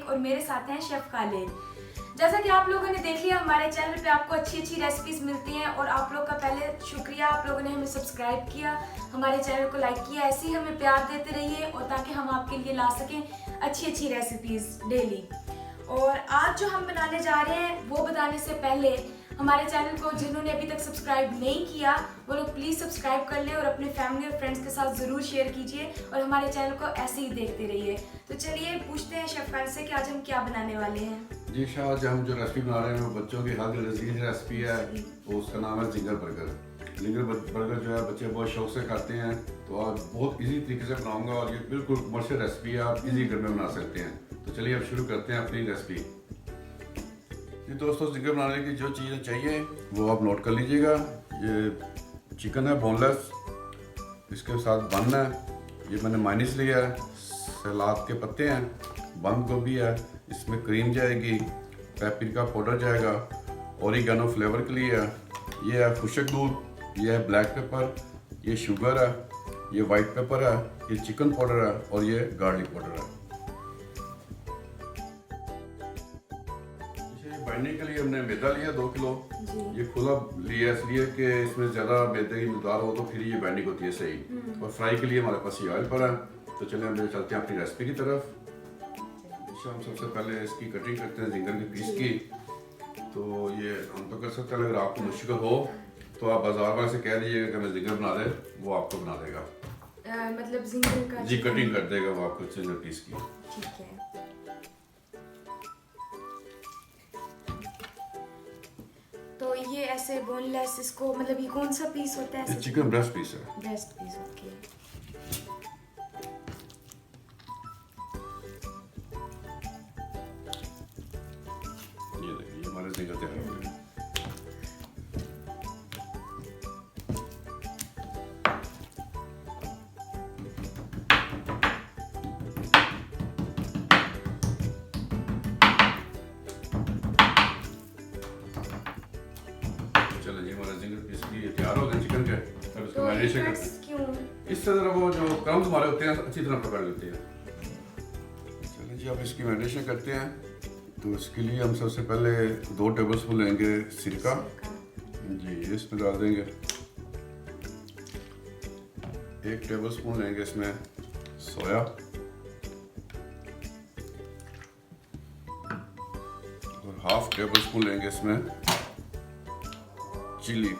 शेख और मेरे साथ हैं शेफ खालिद। जैसा कि आप लोगों ने देख लिया, हमारे चैनल पे आपको अच्छी अच्छी रेसिपीज मिलती हैं और आप लोग का पहले शुक्रिया, आप लोगों ने हमें सब्सक्राइब किया, हमारे चैनल को लाइक किया। ऐसे ही हमें प्यार देते रहिए और ताकि हम आपके लिए ला सकें अच्छी अच्छी रेसिपीज डेली। और आज जो हम बनाने जा रहे हैं वो बताने से पहले हमारे चैनल को जिन्होंने अभी तक सब्सक्राइब नहीं किया वो लोग प्लीज़ सब्सक्राइब कर लें और अपने फैमिली और फ्रेंड्स के साथ ज़रूर शेयर कीजिए और हमारे चैनल को ऐसे ही देखते रहिए। तो चलिए पूछते हैं शेफ खालिद से कि आज हम क्या बनाने वाले हैं। जी शाह, आज हम जो रेसिपी बना रहे हैं वो बच्चों की हर लजीज रेसिपी है। तो उसका नाम है जिंगर बर्गर। जिंगर बर्गर जो है बच्चे बहुत शौक से खाते हैं, तो आज बहुत इजी तरीके से बनाऊंगा और ये बिल्कुल कमर्शियल रेसिपी है, आप इजी घर में बना सकते हैं। तो चलिए अब शुरू करते हैं अपनी रेसिपी। जी दोस्तों, जिंगर बनाने की जो चीज़ें चाहिए वो आप नोट कर लीजिएगा। ये चिकन है बोनलेस, इसके साथ बन है, ये मैंने माइनीस लिया है, सलाद के पत्ते हैं, बंद गोभी है, इसमें क्रीम जाएगी, पेपरिका पाउडर जाएगा, ओरिगेनो फ्लेवर के लिए है, ये है खुशक दूध, ये है ब्लैक पेपर, ये शुगर है, ये वाइट पेपर है, ये चिकन पाउडर है और ये गार्लिक पाउडर है। बाइंडिंग के लिए हमने मैदा लिया 2 किलो। ये खुला लिया इसलिए कि इसमें ज़्यादा मैदे की मिकदार हो तो फिर ये बाइंडिंग होती है सही। और फ्राई के लिए हमारे पास ये ऑयल पड़ा है। तो चलिए हम चलते हैं अपनी रेसिपी की तरफ। हम सबसे पहले इसकी कटिंग करते हैं जिंगर के पीस की। तो ये हम तो कर सकते हैं, अगर आपको मुश्किल हो तो आप बाजार वाले से कह दीजिएगा कि हमें जिंगर बना दे, वो आपको बना देगा। मतलब जिंगर का जी कटिंग कर देगा वो आपको जिंगर पीस की। ठीक है। तो ये ऐसे बोनलेस, इसको मतलब ये कौन सा पीस होता है? ये चिकन ब्रेस्ट पीस है। Breast piece, okay. ये देखिए हमारे जिंगर तैयार हो गए। चलो जी, हमारे जिंगर पीस की तैयार हो गए चिकन के। अब इसको मैरिनेशन करते हैं। क्यों? इस तरह वो जो क्रम्स हमारे होते हैं अच्छी तरह पकड़ लेते हैं। चलिए जी, अब इसकी मैरिनेशन करते हैं। तो इसके लिए हम सबसे पहले 2 टेबलस्पून लेंगे सिरका। जी इसमें डाल देंगे। 1 टेबलस्पून लेंगे इसमें सोया, और 1/2 टेबलस्पून लेंगे इसमें चिली।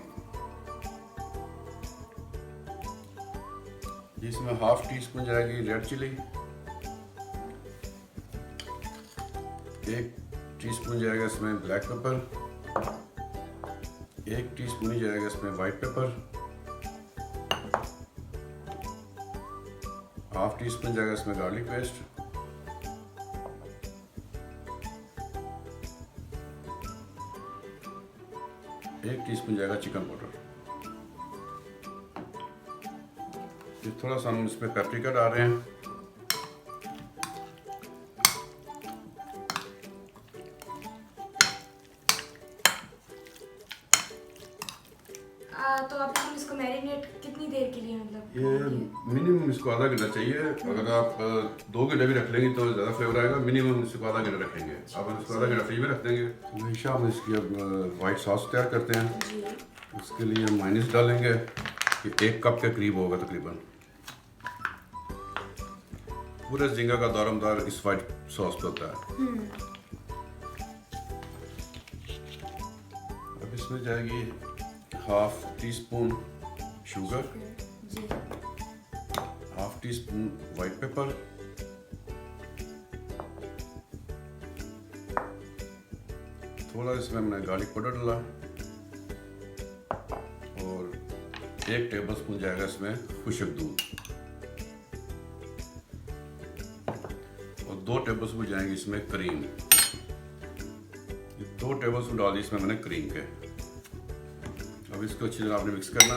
इसमें 1/2 टीस्पून जाएगी रेड चिली, 1 टीस्पून जाएगा इसमें ब्लैक पेपर, 1 टीस्पून ही जाएगा इसमें वाइट पेपर, 1/2 टीस्पून जाएगा इसमें गार्लिक पेस्ट, 1 टीस्पून जाएगा चिकन पाउडर। थोड़ा सा हम इसमें पेपरिका डाल रहे हैं। तो अब हम इसको मैरिनेट कितनी देर के लिए, मतलब ये मिनिमम इसको आधा घंटा चाहिए। अगर आप 2 घंटे भी रख लेंगे तो ज़्यादा फ्लेवर आएगा। मिनिमम इसको आधा घंटा रखेंगे। अब हम इसको आधा घंटा फ्रिज में रख देंगे। हमेशा हम इसकी अब वाइट सॉस तैयार करते हैं। इसके लिए हम माइनीस डालेंगे, ये 1 कप के करीब होगा तकरीबन। पूरे जिंगा का दारोमदार इस वाइट सॉस पे होता है। अब इसमें जाएगी 1/2 teaspoon sugar, 1/2 teaspoon white paper, थोड़ा इसमें मैंने गार्लिक पाउडर डाला, और 1 टेबलस्पून जाएगा इसमें खुशक दूध, और 2 टेबलस्पून जाएंगे इसमें क्रीम। ये 2 टेबलस्पून डाल दी इसमें मैंने क्रीम के। अब इसको अच्छी तरह आपने मिक्स करना।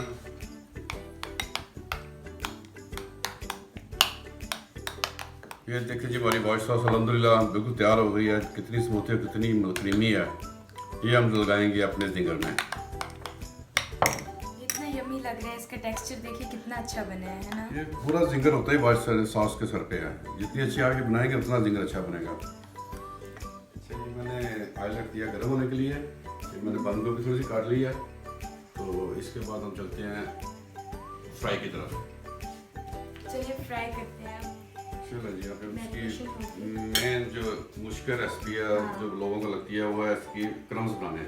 ये देखिए जी, हमारी वाइट सॉस अल्हम्दुलिल्लाह बिल्कुल तैयार हो गई है। कितनी स्मूथ है, कितनी क्रीमी है। ये हम लगाएंगे अपने जिंगर में। इतना यम्मी लग रहा है, इसका टेक्सचर देखिए कितना अच्छा बना है ना। ये पूरा जिंगर होता ही वाइट सॉस के सर पे है। जितनी अच्छी आगे बनाएंगे उतना जिंगर अच्छा बनेगा। ऑयल रख दिया गर्म होने के लिए। फिर मैंने बंद गोभी थोड़ी सी काट ली है। तो इसके बाद हम चलते हैं फ्राई की तरफ। चलिए फ्राई करते हैं। चलो जी, यहाँ पे इसकी मेन जो मुश्किल रेसिपी है जो लोगों को लगती है वो है इसकी क्रम्स बनाने।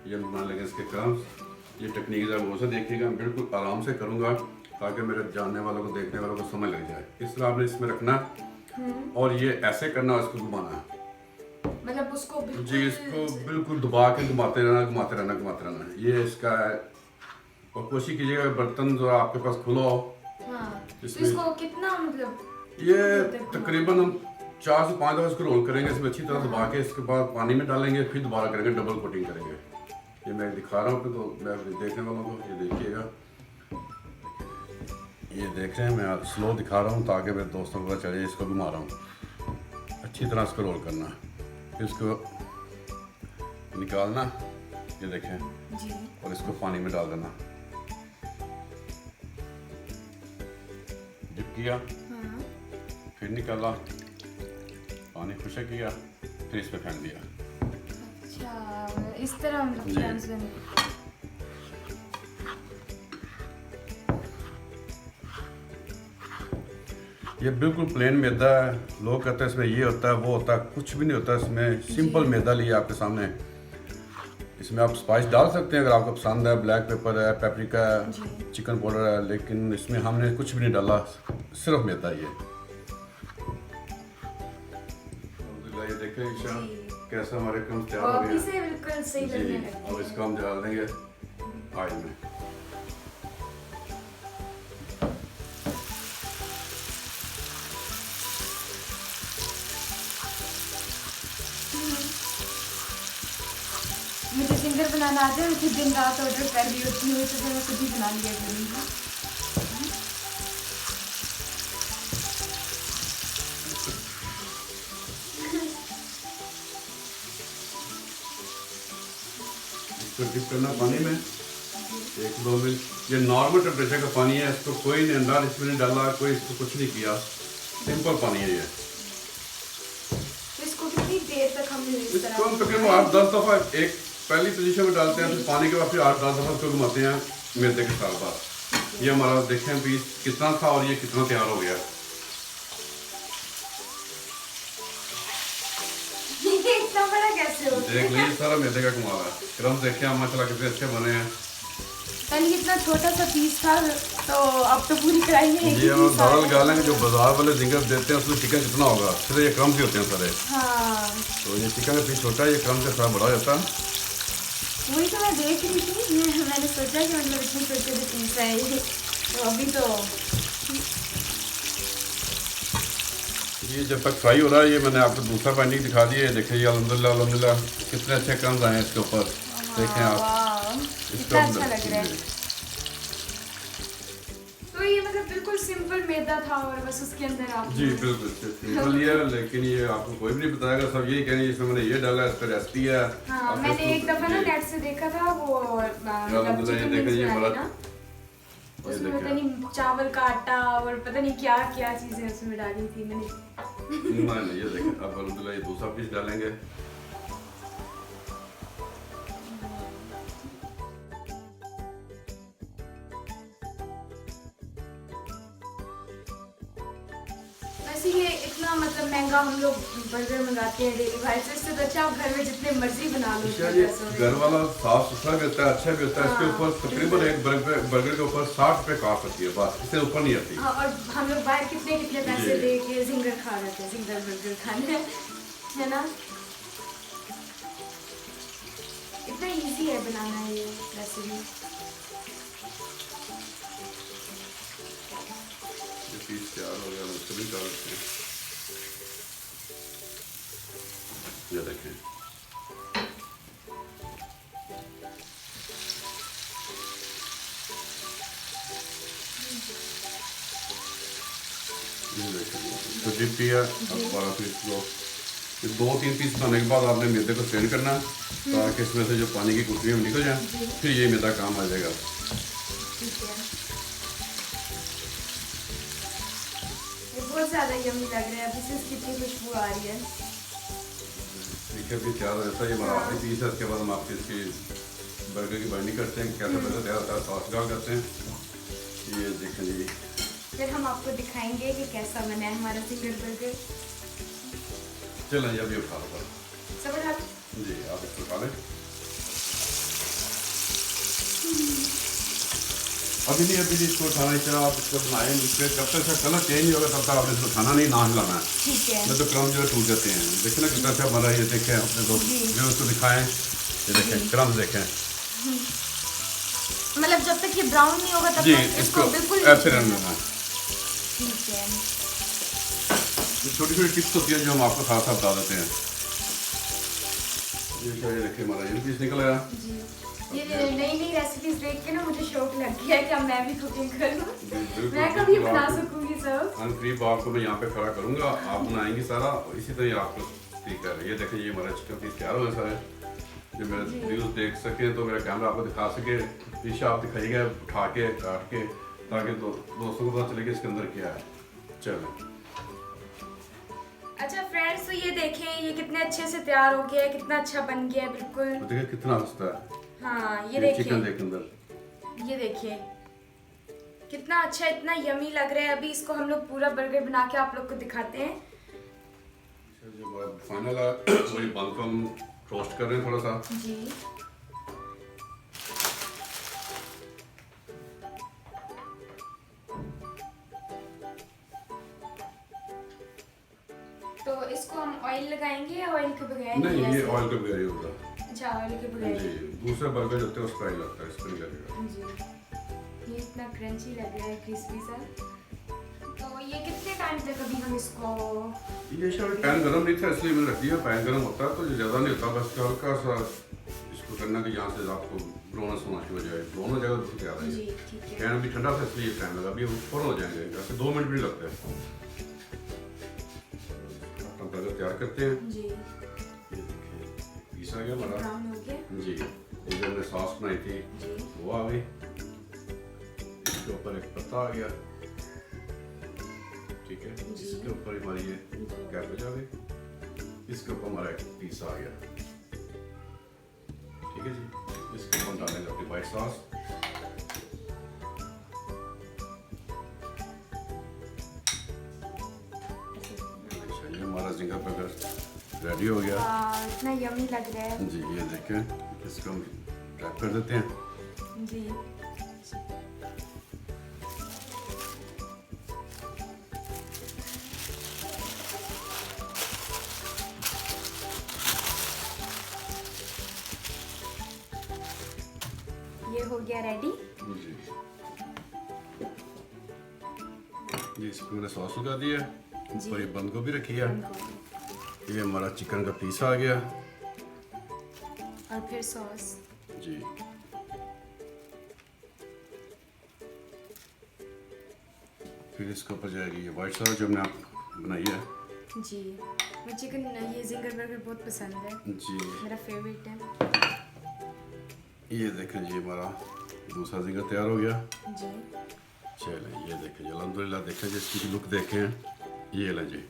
ये हम बना लेंगे इसके क्रम्स। ये टेक्निक है वो से देखिएगा, मैं बिल्कुल आराम से करूँगा ताकि मेरे जानने वालों को देखने वालों को समझ लग जाए। इस तरह आपने इसमें रखना और ये ऐसे करना और इसको घुमाना, मतलब उसको जी इसको बिल्कुल दबा के घुमाते रहना घुमाते रहना घुमाते रहना, ये इसका है। और कोशिश कीजिएगा बर्तन जो आपके पास खुला हो। हाँ, तो इसमें इसको कितना मतलब ये तकरीबन हम 4 से 5 दफ़ा इसको रोल करेंगे, इसमें अच्छी तरह दबा के इसके बाद पानी में डालेंगे, फिर दोबारा करेंगे, डबल कोटिंग करेंगे। ये मैं दिखा रहा हूँ तो मैं देखने वालों को ये देखिएगा, ये देख रहे हैं मैं स्लो दिखा रहा हूँ ताकि मेरे दोस्तों को पता चले। इसको घुमा रहा हूँ, अच्छी तरह इसको रोल करना, फिर इसको निकालना, ये देखें जी। और इसको पानी में डाल देना। जब किया हाँ। फिर निकाला, पानी खुशक किया, फिर इस पे फेंक दिया। अच्छा, इस तरह हम जी। फ्रेंड्स बने। ये बिल्कुल प्लेन मैदा है। लोग कहते हैं इसमें ये होता है वो होता है, कुछ भी नहीं होता इसमें। सिंपल मैदा लिया आपके सामने। इसमें आप स्पाइस डाल सकते हैं अगर आपको पसंद है, ब्लैक पेपर है, पेपरिका है, चिकन पाउडर है, लेकिन इसमें हमने कुछ भी नहीं डाला, सिर्फ मैदा ये। ये देखें ईशा कैसा हमारे क्रम्स तैयार हो गए से बिल्कुल सही लगने जी। लगे हैं। और इसको हम डाल देंगे ऑयल में। मुझे फिंगर बनाना आता है, मुझे दिन रात ऑर्डर कर रही होती हूँ, तो फिर मैं खुद ही बना लिया करूँगी। इसको डिप करना पानी में 1-2 मिनट। ये नॉर्मल टेम्परेचर का पानी है, इसको कोई नहीं अंडा इसमें नहीं डाला, कोई इसको कुछ नहीं किया, सिंपल पानी है ये। तो इसको कितनी देर तक हम इस इसको तरह हम तकरीबन 8-10 दफ़ा एक पहली पोजीशन में डालते हैं, फिर पानी के बाद फिर 8-10 दफ़ा इसको घुमाते हैं मैदे के साथ साथ। ये हमारा देखें पीस कितना था और ये कितना तैयार हो गया। ये इतना बड़ा कैसे हो देख लीजिए सारा मैदे का कमाल है। क्रम्स देखें आप माशाल्लाह कितने अच्छे बने हैं। पहले इतना छोटा सा पीस था, तो अब तो पूरी कढ़ाई में एक ही ये हम पीस आ दाल गया। निकालें कि जो बाजार वाले जिंगर देते हैं उसमें चिकन कितना होगा, सिर्फ ये क्रम्स ही होते हैं सारे। हाँ, तो ये चिकन का पीस छोटा है, ये क्रम्स का थोड़ा बड़ा होता है। वही तो मैं देख रही थी। मैंने सोचा कि मतलब इतने छोटे छोटे पीस है ये, तो अभी तो ये जब तक फ्राई हो रहा है, ये मैंने आपको दूसरा बाइंडिंग दिखा दी है। देखिए ये अल्हम्दुलिल्लाह अल्हम्दुलिल्लाह कितने अच्छे क्रम्स आए हैं इसके ऊपर, देखें आप। वाह, इसका कितना अच्छा लग रहा है। तो ये मतलब बिल्कुल सिंपल मैदा था और बस उसके अंदर आप जी बिल्कुल सिंपल ही है, लेकिन ये आपको कोई भी नहीं बताएगा, सब यही कहेंगे इसमें मैंने ये डाला है, इस पर रेसिपी है। हाँ, आप मैंने इसको- एक दफा ना जी। नेट से देखा था वो अल्हम्दुलिल्लाह ये चिकन देखें, ये विंग्स बड़ा बनाने ना, ये उसमें देखें। पता नहीं चावल का आटा और पता नहीं क्या क्या चीजें उसमें डाली थी मैंने। नहीं ये देखें, अब अल्हम्दुलिल्लाह ये दूसरा पीस डालेंगे। वैसे ये इतना मतलब महंगा हम लोग बर्गर मंगाते हैं डेली भाई से, इससे तो अच्छा आप घर में जितने मर्जी बना लो। अच्छा, ये घर वाला साफ सुथरा भी होता है, अच्छा भी होता है। इसके ऊपर तकरीबन एक बर्गर के ऊपर 60 रुपए कास्ट होती है, बस इससे ऊपर नहीं आती। हाँ, और हम लोग बाहर कितने कितने पैसे जी। दे के जिंगर खा रहे थे, जिंगर बर्गर खाने, है ना। इतना इजी है बनाना ये रेसिपी। ये पीस तैयार हो गया, उसको भी डालते हैं। ये देखें, ये देखें, तो डिप किया। अब 12 पीस लो, 2-3 पीस बनाने के बाद आपने मैदे को स्ट्रेन करना ताकि इसमें से जो पानी की कुटियाँ निकल जाए, फिर ये मैदा काम आ जाएगा। ठीक है, ये बहुत ज़्यादा यम्मी लग रहा है, अभी से इसकी इतनी खुशबू आ रही है। देखिए अभी तैयार हो जाता है, ये हमारा आखिरी पीस है। इसके बाद हम आपके इसकी बर्गर की बाइंडिंग करते हैं, कैसे बर्गर तैयार होता है, सॉस डाल करते हैं। ये देखें जी, फिर हम आपको दिखाएंगे कि कैसा बना है हमारा जिंगर बर्गर। चलें जी, अभी उठा लो सब उठा लो। जी, आप इसको उठा लें। अभी नहीं इसको उठाना ही चाहिए। आप इसको बनाएं, इसके जब तक इसका कलर चेंज नहीं होगा तब तक आपने इसको खाना नहीं, ना हिलाना है। ठीक है। नहीं तो क्रम जो है टूट जाते हैं। देखिए ना कितना अच्छा बन रहा है, ये देखें अपने दोस्त जो उसको दिखाएं, ये देखें क्रम देखें मतलब जब तक ये ब्राउन नहीं होगा तब जी, तक इसको बिल्कुल ऐसे रहने देना है। ठीक है। छोटी छोटी टिप्स होती हैं जो हम आपको साथ साथ बता देते हैं। ये देखिए हमारा ये पीस निकल आया जी। ये नई नई रेसिपीज देख के ना मुझे शौक लग गया है कि अब मैं भी कुकिंग करूँ, मैं कभी बना सकूंगी सब। करीब आपको मैं यहाँ पे खड़ा करूँगा, आप बनाएंगे सारा, इसी तरह आपको ठीक है। ये देखें, ये हमारा चिकन पीस तैयार हो गया सारे। जो मेरे व्यूज देख सकें तो मेरा कैमरा आपको दिखा सके, पीछे आप दिखाइएगा उठा के काट के, ताकि दोस्तों को पता चले कि इसके अंदर क्या है। चलो अच्छा फ्रेंड्स, तो ये देखें ये कितने अच्छे से तैयार हो गया है, कितना अच्छा बन गया है बिल्कुल। देखिए कितना हंसता है। हाँ ये चिकन देखिए, देख अंदर, ये देखिए कितना अच्छा, इतना यमी लग रहा है। अभी इसको हम लोग पूरा बर्गर बना के आप लोग को दिखाते हैं। जो फाइनल है वही बन को हम रोस्ट कर रहे हैं थोड़ा सा जी। तो इसको हम ऑयल लगाएंगे या ऑयल के बगैर? नहीं, ये ऑयल के बगैर ही होगा। अच्छा, ऑयल के बगैर जी, दूसरे बर्गर जो होते हैं उस पर लगता है, इस पर नहीं लगेगा। जी। ये इतना क्रंची लग रहा है, क्रिस्पी सा। तो ये कितने टाइम तक अभी हम इसको? ये शायद पैन गरम नहीं था इसलिए मैंने रख दिया। पैन गरम होता है तो ये ज़्यादा नहीं होता, बस हल्का सा इसको करना कि यहाँ से आपको ब्राउनस होना शुरू हो जाए। ब्राउन हो जाएगा तो तैयार है। जी ठीक है। पैन अभी ठंडा था इसलिए टाइम लगा, अभी फौरन हो जाएंगे, जैसे 2 मिनट भी नहीं लगते। अपना बर्गर तैयार करते हैं। जी। ये देखिए पीस आ गया हमारा। ब्राउन हो गया। जी, ये जो हमने सॉस बनाई थी जी। वो आ गई। इसके ऊपर एक पत्ता आ गया, ठीक है। इसके ऊपर हमारी ये कैबेज आ गई, इसके ऊपर हमारा एक पीस आ गया, ठीक है जी। इसके ऊपर डालेंगे अपनी वाइट सॉस। ये हमारा जिंगर बर्गर रेडी हो गया। इतना यमी लग रहा है। जी, ये देखें, इसको हम रैप कर देते हैं। जी। ये हो गया रेडी। जी, ये इसको मैंने सॉस लगा दिया, ऊपर ये बंद गोभी रखी है। ये हमारा चिकन का पीस आ गया और फिर सॉस। जी। फिर इसके ऊपर जाएगी ये वाइट सॉस जो हमने बनाई है। जी, मुझे चिकन ये जिंगर बर्गर बहुत पसंद है, जी, मेरा फेवरेट है। ये देखें जी, हमारा दूसरा जिंगर तैयार हो गया। जी। चलें, ये देखें जी, अल्हम्दुलिल्लाह देखें जी, इसकी लुक देखें। ये लें जी,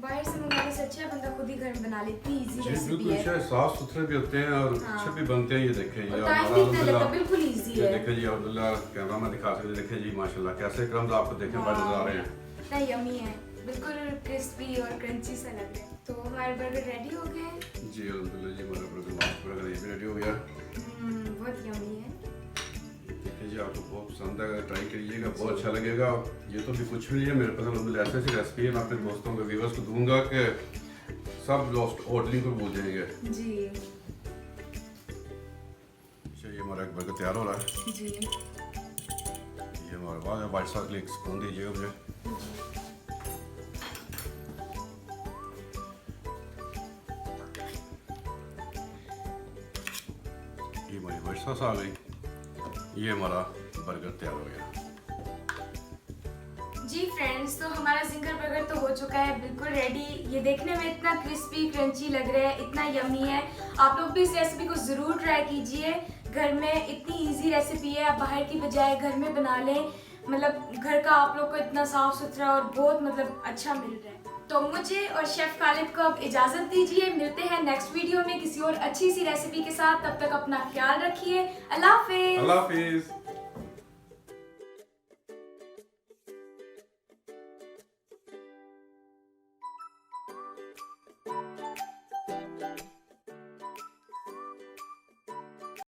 बाहर से मंगाने से अच्छा बंदा खुद ही घर में बना लेती, इजी जी रेसिपी बिल्कुल, है। शायद साफ सुथरे भी होते हैं और अच्छे भी बनते हैं। ये देखें ये और हमारा टाइम भी इतना लगता, अल्हम्दुलिल्लाह, बिल्कुल इजी ये है। देखें जी, अब्दुल्ला कैमरा में दिखा सकते, देखें जी माशाल्लाह कैसे क्रम्स आपको देखें बाहर नजर आ रहे हैं। इतना यमी है, बिल्कुल क्रिस्पी और क्रंची सा लग रहा है। तो हमारे बर्गर रेडी हो गए हैं। जी अल्हम्दुलिल्लाह जी, हमारा बर्गर ये भी रेडी हो गया। बहुत यमी है। देखिए जी, आपको बहुत पसंद है, ट्राई करिएगा, बहुत अच्छा लगेगा। ये तो भी कुछ भी नहीं है मेरे पास, अल्हम्दुलिल्लाह ऐसी ऐसी रेसिपी है, मैं अपने दोस्तों को व्यूअर्स को दूंगा कि सब लॉस्ट होटलिंग को भूल जाएंगे। जी। ये हमारा एक बर्गर तैयार हो रहा है। जी। ये हमारे बाद वाइट सॉस के लिए एक स्पून दीजिएगा मुझे। ये हमारी वाइट सॉस आ गई, ये हमारा बर्गर तैयार हो गया। जी फ्रेंड्स, तो हमारा जिंगर बर्गर तो हो चुका है, बिल्कुल रेडी। ये देखने में इतना क्रिस्पी क्रंची लग रहा है, इतना यमी है। आप लोग भी इस रेसिपी को ज़रूर ट्राई कीजिए। घर में इतनी इजी रेसिपी है, आप बाहर की बजाय घर में बना लें। मतलब घर का आप लोग को इतना साफ सुथरा और बहुत मतलब अच्छा मिल रहा है। तो मुझे और शेफ खालिद को अब इजाज़त दीजिए, मिलते हैं नेक्स्ट वीडियो में किसी और अच्छी सी रेसिपी के साथ। तब तक अपना ख्याल रखिए। अल्लाह हाफिज़। अल्लाह हाफिज़।